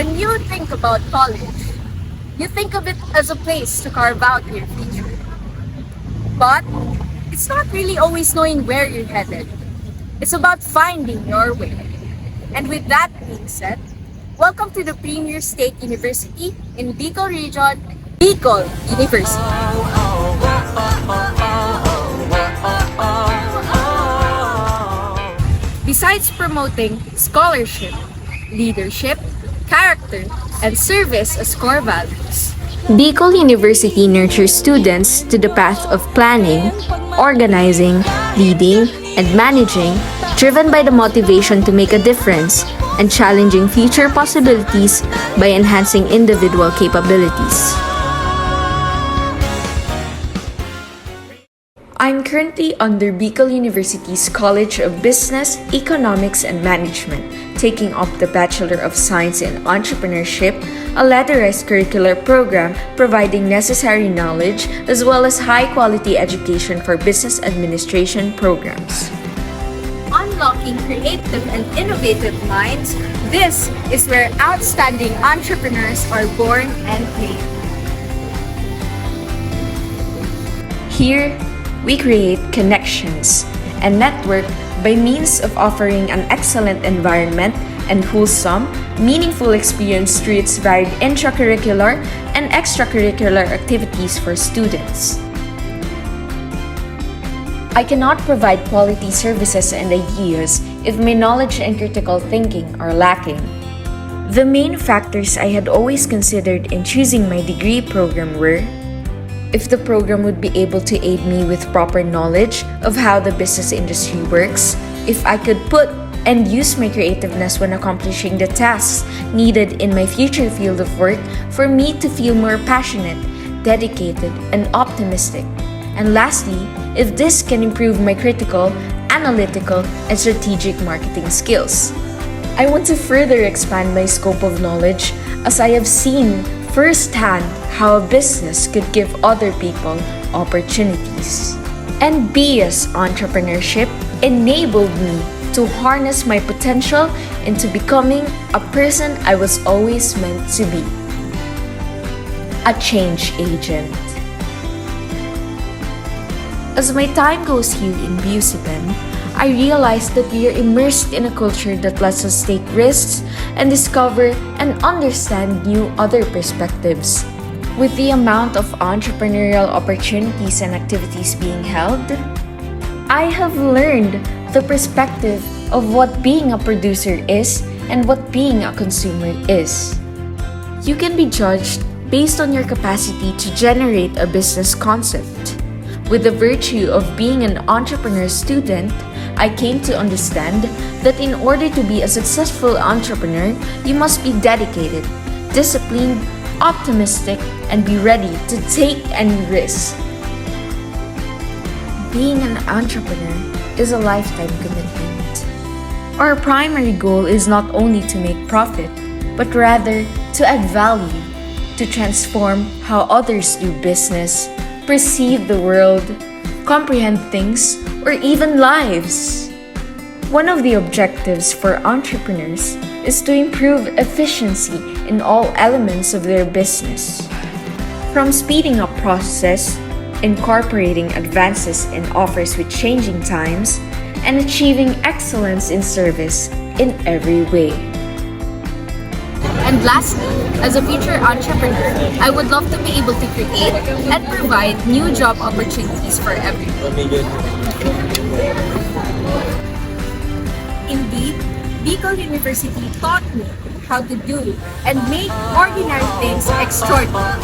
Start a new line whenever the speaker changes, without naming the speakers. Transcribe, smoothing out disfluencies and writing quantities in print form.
When you think about college, you think of it as a place to carve out your future. But it's not really always knowing where you're headed. It's about finding your way. And with that being said, welcome to the Premier State University in Bicol Region, Bicol University. Besides promoting scholarship, leadership, character, and service as core values,
Bicol University nurtures students to the path of planning, organizing, leading, and managing, driven by the motivation to make a difference and challenging future possibilities by enhancing individual capabilities. I'm currently under Bicol University's College of Business, Economics, and Management, taking up the Bachelor of Science in Entrepreneurship, a ladderized curricular program providing necessary knowledge as well as high-quality education for business administration programs.
unlocking creative and innovative minds, this is where outstanding entrepreneurs are born and made.
Here, we create connections and network by means of offering an excellent environment and wholesome, meaningful experience through its varied intracurricular and extracurricular activities for students. I cannot provide quality services and ideas if my knowledge and critical thinking are lacking. The main factors I had always considered in choosing my degree program were if the program would be able to aid me with proper knowledge of how the business industry works, if I could put and use my creativeness when accomplishing the tasks needed in my future field of work for me to feel more passionate, dedicated, and optimistic. And lastly, if this can improve my critical, analytical, and strategic marketing skills. I want to further expand my scope of knowledge as I have seen firsthand how a business could give other people opportunities. And BS Entrepreneurship enabled me to harness my potential into becoming a person I was always meant to be. A change agent. As my time goes here in Busiban, I realized that we are immersed in a culture that lets us take risks and discover and understand new other perspectives. With the amount of entrepreneurial opportunities and activities being held, I have learned the perspective of what being a producer is and what being a consumer is. You can be judged based on your capacity to generate a business concept. With the virtue of being an entrepreneur student, I came to understand that in order to be a successful entrepreneur, you must be dedicated, disciplined, optimistic, and be ready to take any risk. Being an entrepreneur is a lifetime commitment. Our primary goal is not only to make profit, but rather to add value, to transform how others do business, perceive the world, comprehend things, or even lives. One of the objectives for entrepreneurs is to improve efficiency in all elements of their business. From speeding up process, incorporating advances in offers with changing times, and achieving excellence in service in every way.
And lastly, as a future entrepreneur, I would love to be able to create and provide new job opportunities for everyone. Indeed, Bicol University taught me how to do and make ordinary things extraordinary.